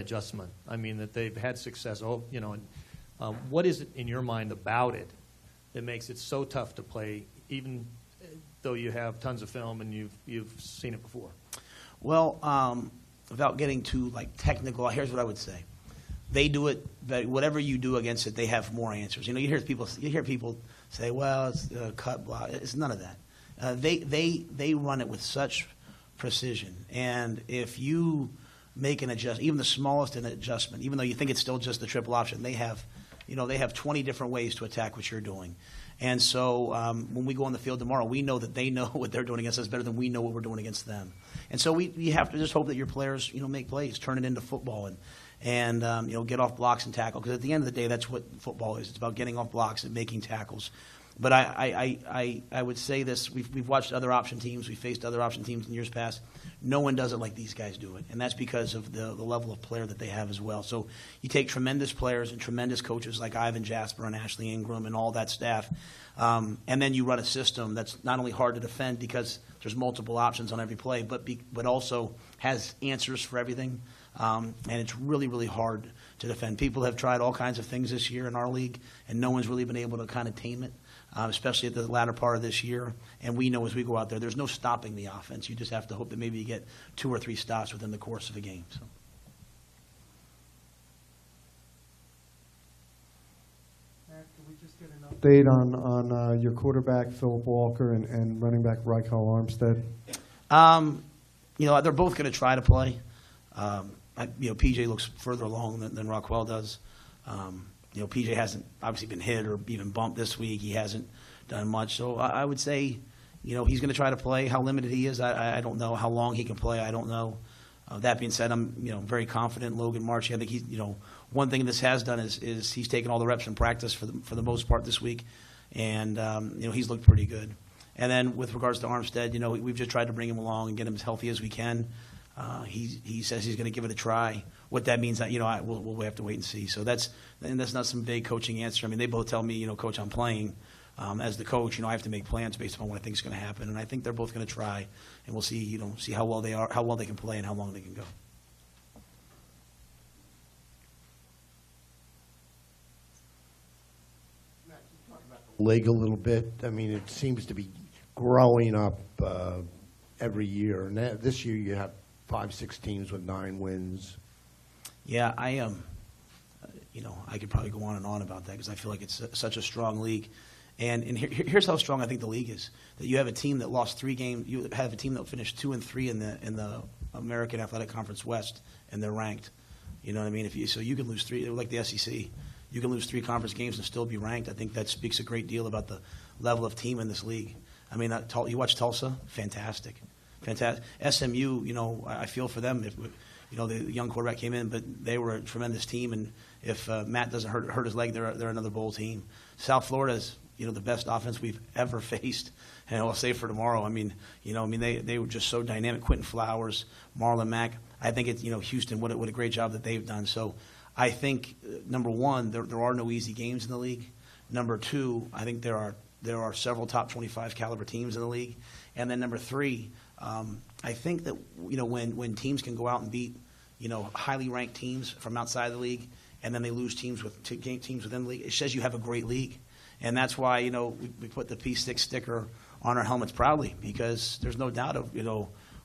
adjustment. I mean, that they've had success. And what is it in your mind about it that makes it so tough to play, even though you have tons of film and you've seen it before? Well, without getting too technical, here's what I would say. They do it. Whatever you do against it, they have more answers. You hear people say, "Well, it's cut block." It's none of that. They run it with such precision, and if you make an adjustment, even the smallest adjustment, even though you think it's still just the triple option, they have 20 different ways to attack what you're doing. And so when we go on the field tomorrow, we know that they know what they're doing against us better than we know what we're doing against them. And so we have to just hope that your players, make plays, turn it into football, and get off blocks and tackle. Because at the end of the day, that's what football is. It's about getting off blocks and making tackles. But I would say this: we've watched other option teams, we faced other option teams in years past. No one does it like these guys do it, and that's because of the level of player that they have as well. So you take tremendous players and tremendous coaches like Ivan Jasper and Ashley Ingram and all that staff, and then you run a system that's not only hard to defend because there's multiple options on every play, but also has answers for everything, and it's really, really hard to defend. People have tried all kinds of things this year in our league, and no one's really been able to kind of tame it. Especially at the latter part of this year. And we know as we go out there, there's no stopping the offense. You just have to hope that maybe you get 2 or 3 stops within the course of a game. So. Matt, can we just get an update on your quarterback, Philip Walker, and running back, Rykel Armstead? They're both going to try to play. PJ looks further along than Rockwell does. PJ hasn't obviously been hit or even bumped this week. He hasn't done much. So I would say, he's going to try to play. How limited he is, I don't know. How long he can play, I don't know. That being said, I'm very confident in Logan March. I think he's one thing this has done is he's taken all the reps in practice for the most part this week, and he's looked pretty good. And then with regards to Armstead, we've just tried to bring him along and get him as healthy as we can. He says he's going to give it a try. What that means, we'll have to wait and see. So that's not some vague coaching answer. I mean, they both tell me, Coach, I'm playing. As the coach, I have to make plans based upon what I think is going to happen, and I think they're both going to try, and we'll see, see how well they can play, and how long they can go. Matt, can you talk about the league a little bit? I mean, it seems to be growing up every year, and this year you have 5-6 teams with 9 wins. Yeah, I could probably go on and on about that because I feel like it's such a strong league. And here's how strong I think the league is. That you have a team that lost 3 games. You have a team that finished 2-3 in the American Athletic Conference West, and they're ranked. You know what I mean? So you can lose 3, like the SEC. You can lose 3 conference games and still be ranked. I think that speaks a great deal about the level of team in this league. I mean, you watch Tulsa, fantastic. SMU, I feel for them. If the young quarterback came in, but they were a tremendous team. And if Matt doesn't hurt his leg, they're another bowl team. South Florida's the best offense we've ever faced, and I'll say for tomorrow. They were just so dynamic. Quentin Flowers, Marlon Mack. I think it's Houston. What a great job that they've done. So I think number one, there are no easy games in the league. Number two, I think there are several top 25 caliber teams in the league, and then number three. I think that when teams can go out and beat highly ranked teams from outside the league, and then they lose teams within the league, it says you have a great league, and that's why we put the P6 sticker on our helmets proudly, because there's no doubt of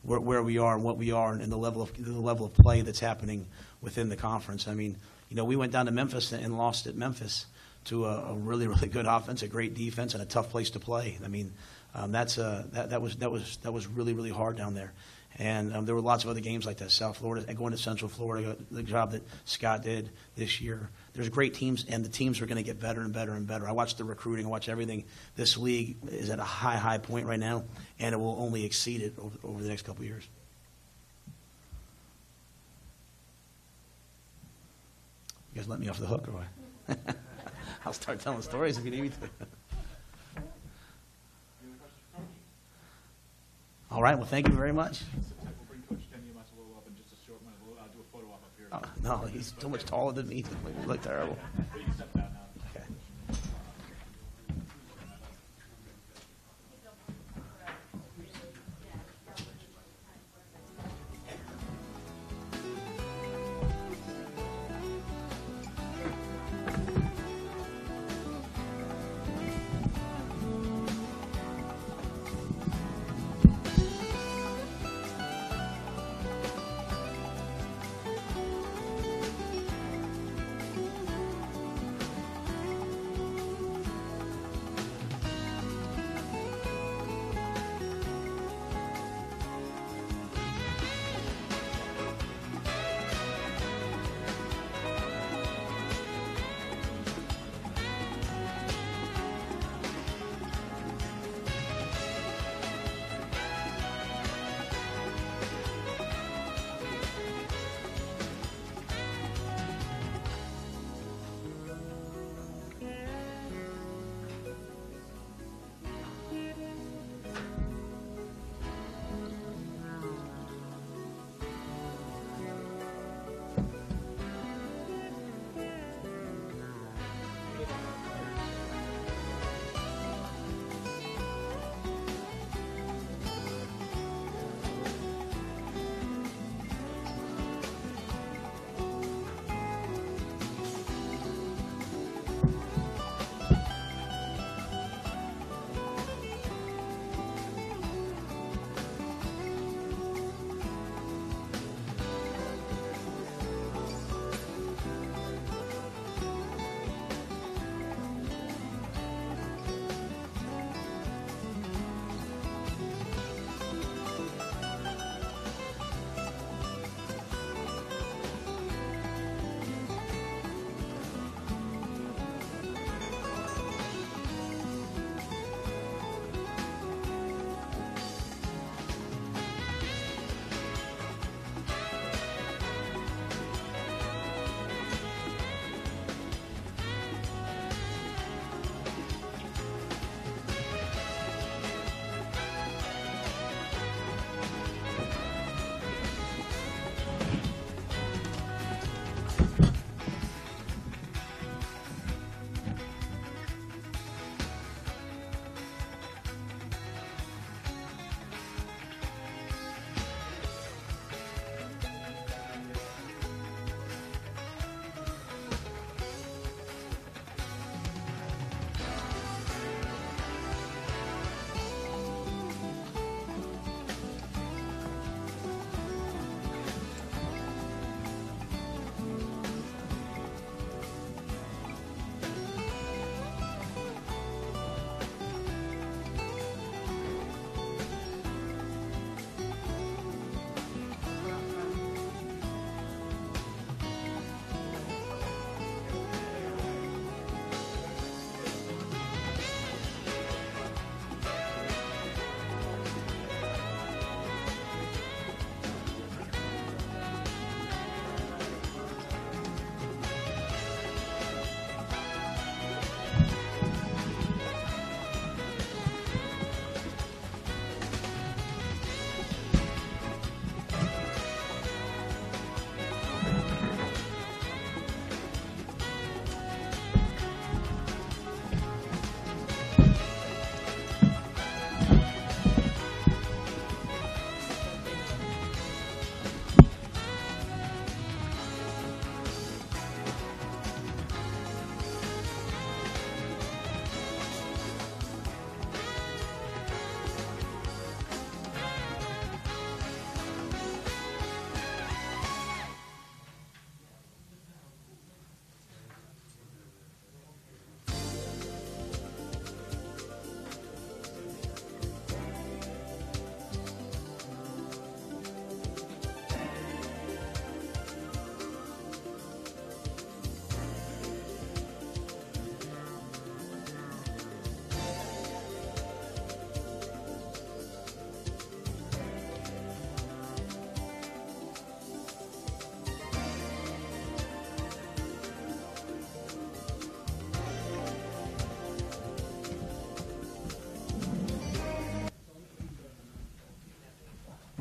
where we are and what we are and the level of play that's happening within the conference. I mean, we went down to Memphis and lost at Memphis to a really, really good offense, a great defense, and a tough place to play. I mean. That was really, really hard down there, and there were lots of other games like that. South Florida, going to Central Florida, the job that Scott did this year. There's great teams, and the teams are going to get better and better and better. I watch the recruiting, I watch everything. This league is at a high point right now, and it will only exceed it over the next couple of years. You guys let me off the hook, or what? I'll start telling stories if you need me to. All right. Well, thank you very much. We'll bring Coach Ken Niumatalolo up in just a short minute. We'll do a photo op up here. Oh, no, he's so much taller than me. He look terrible. You can step down now. Okay.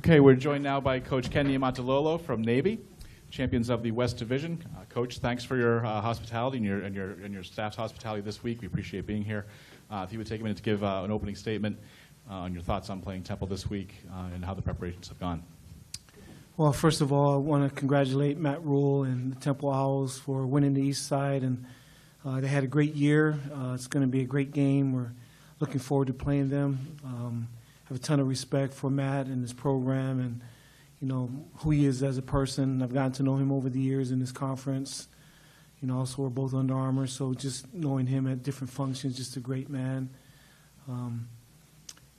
Okay, we're joined now by Coach Ken Niumatalolo from Navy, champions of the West Division. Coach, thanks for your hospitality and your staff's hospitality this week. We appreciate being here. If you would take a minute to give an opening statement on your thoughts on playing Temple this week and how the preparations have gone. Well, first of all, I want to congratulate Matt Rhule and the Temple Owls for winning the East Side, and they had a great year. It's going to be a great game. We're looking forward to playing them. I have a ton of respect for Matt and his program and, you know, who he is as a person. I've gotten to know him over the years in this conference. You know, also we're both Under Armour, so just knowing him at different functions, just a great man.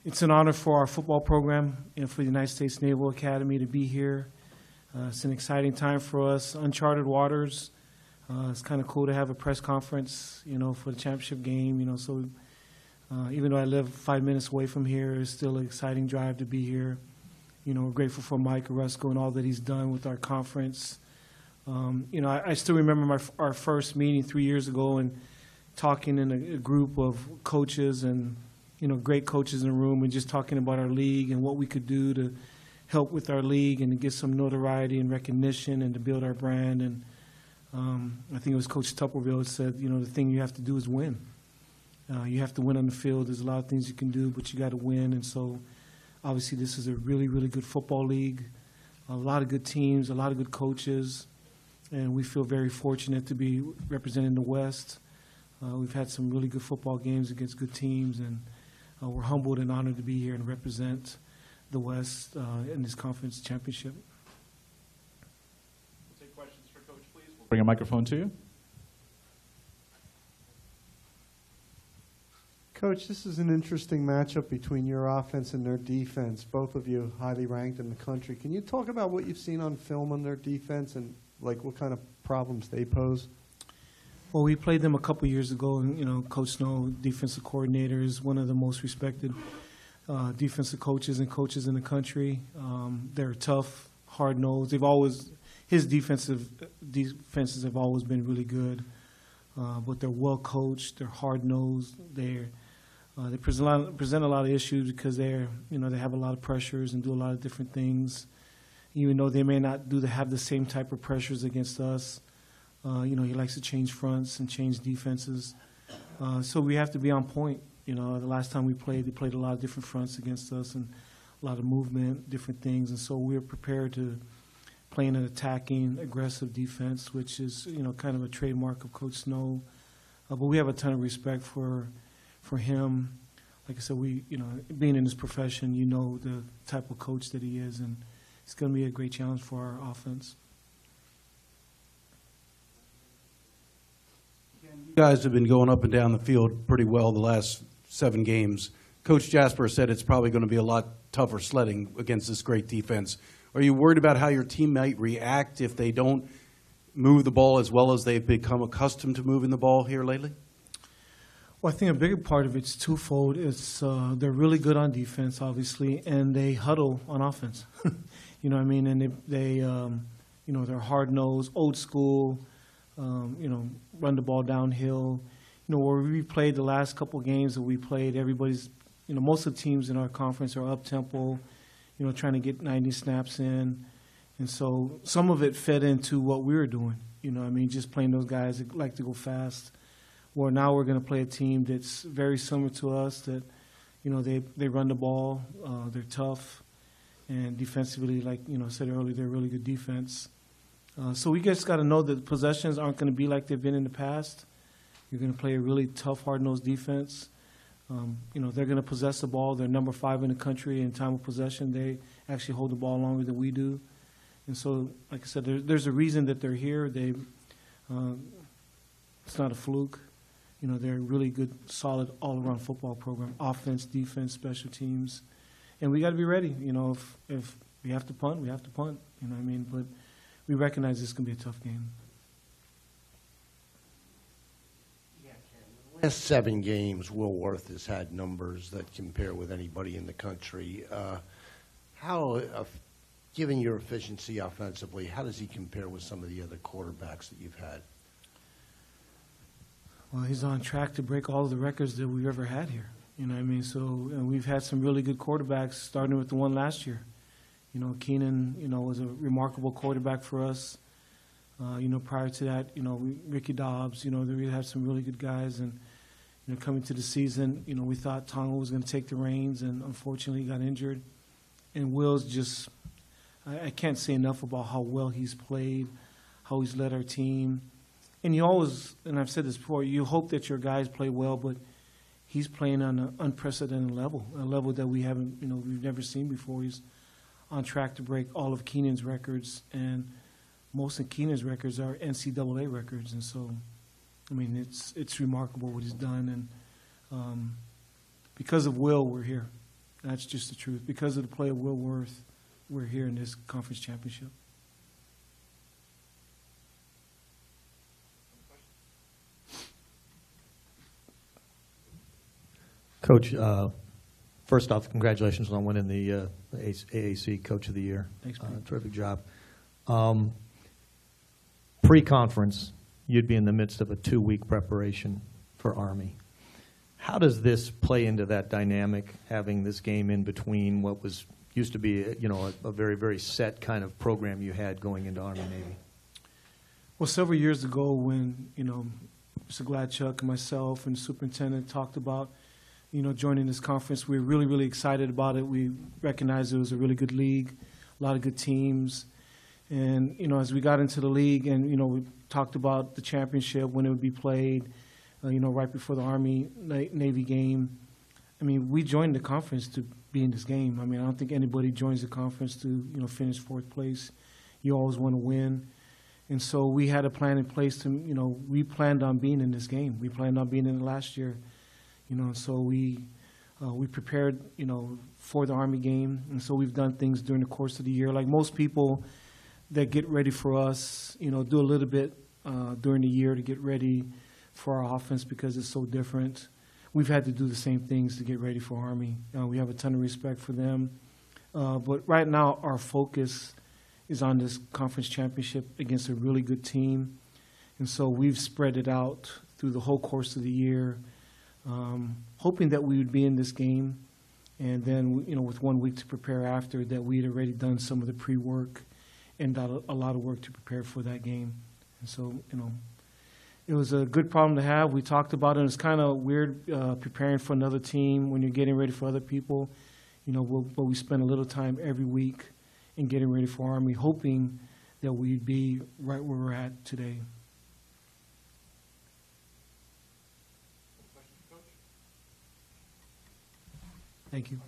It's an honor for our football program and for the United States Naval Academy to be here. It's an exciting time for us, uncharted waters. It's kind of cool to have a press conference, you know, for the championship game, you know, so even though I live 5 minutes away from here, it's still an exciting drive to be here. You know, we're grateful for Mike Orozco and all that he's done with our conference. You know, I still remember our first meeting 3 years ago and talking in a group of coaches and, you know, great coaches in the room and just talking about our league and what we could do to help with our league and to get some notoriety and recognition and to build our brand. And I think it was Coach Tupperville that said, you know, the thing you have to do is win. You have to win on the field. There's a lot of things you can do, but you got to win. And so, obviously, this is a really, really good football league. A lot of good teams, a lot of good coaches, and we feel very fortunate to be representing the West. We've had some really good football games against good teams, and we're humbled and honored to be here and represent the West in this conference championship. We'll take questions for Coach, please. We'll bring a microphone to you. Coach, this is an interesting matchup between your offense and their defense. Both of you highly ranked in the country. Can you talk about what you've seen on film on their defense and like what kind of problems they pose? Well, we played them a couple years ago, and you know, Coach Snow, defensive coordinator, is one of the most respected defensive coaches and coaches in the country. They're tough, hard-nosed. His defenses have always been really good, but they're well coached. They're hard-nosed. They present a lot of issues because they have a lot of pressures and do a lot of different things. Even though they may not have the same type of pressures against us, he likes to change fronts and change defenses. So we have to be on point. You know, the last time we played, they played a lot of different fronts against us and a lot of movement, different things. And so we're prepared to play in an attacking, aggressive defense, which is, kind of a trademark of Coach Snow. But we have a ton of respect for him. Like I said, being in this profession, you know the type of coach that he is, and it's going to be a great challenge for our offense. You guys have been going up and down the field pretty well the last 7 games. Coach Jasper said it's probably going to be a lot tougher sledding against this great defense. Are you worried about how your team might react if they don't move the ball as well as they've become accustomed to moving the ball here lately? Well, I think a bigger part of it's twofold. It's they're really good on defense, obviously, and they huddle on offense. You know what I mean? And they're hard-nosed, old school, run the ball downhill. Where we played the last couple games that we played, everybody's, most of the teams in our conference are up-tempo, trying to get 90 snaps in. And so some of it fed into what we were doing, just playing those guys that like to go fast. Where now we're going to play a team that's very similar to us, that, they run the ball, they're tough, and defensively, like, I said earlier, they're really good defense. So we just got to know that the possessions aren't going to be like they've been in the past. You're going to play a really tough, hard-nosed defense. They're going to possess the ball. They're number 5 in the country in time of possession. They actually hold the ball longer than we do. And so, like I said, there's a reason that they're here. It's not a fluke. They're a really good, solid, all-around football program, offense, defense, special teams. And we got to be ready. If we have to punt, we have to punt. You know what I mean? But we recognize this is going to be a tough game. Last 7 games, Will Worth has had numbers that compare with anybody in the country. Given your efficiency offensively, how does he compare with some of the other quarterbacks that you've had? Well, he's on track to break all of the records that we've ever had here. You know what I mean? So, and we've had some really good quarterbacks, starting with the one last year. Keenan, was a remarkable quarterback for us. Prior to that, Ricky Dobbs, they really had some really good guys. And, coming to the season, we thought Tonga was going to take the reins, and unfortunately he got injured. And Will's just, I can't say enough about how well he's played, how he's led our team. And you always, and I've said this before, you hope that your guys play well, but he's playing on an unprecedented level, a level that we haven't, we've never seen before. He's on track to break all of Keenan's records, and most of Keenan's records are NCAA records. And so, it's remarkable what he's done. And because of Will, we're here. That's just the truth. Because of the play of Will Worth, we're here in this conference championship. Coach, first off, congratulations on winning the AAC Coach of the Year. Thanks, Pete. Terrific job. Pre-conference, you'd be in the midst of a 2-week preparation for Army. How does this play into that dynamic, having this game in between what used to be a very, very set kind of program you had going into Army Navy? Well, several years ago when, Mr. Gladchuck and myself and the superintendent talked about joining this conference, we were really, really excited about it. We recognized it was a really good league, a lot of good teams. And, as we got into the league and, we talked about the championship, when it would be played, right before the Army-Navy game. We joined the conference to be in this game. I don't think anybody joins the conference to, finish 4th place. You always want to win. And so we had a plan in place to, we planned on being in this game. We planned on being in it last year. So we prepared, for the Army game. And so we've done things during the course of the year. Like most people that get ready for us, do a little bit during the year to get ready for our offense because it's so different. We've had to do the same things to get ready for Army. We have a ton of respect for them. But right now our focus is on this conference championship against a really good team. And so we've spread it out through the whole course of the year, hoping that we would be in this game, and then with 1 week to prepare after, that we'd already done some of the pre-work and done a lot of work to prepare for that game. And so, it was a good problem to have. We talked about it. It's kind of weird preparing for another team when you're getting ready for other people, but we spend a little time every week in getting ready for Army, hoping that we'd be right where we're at today. Thank you.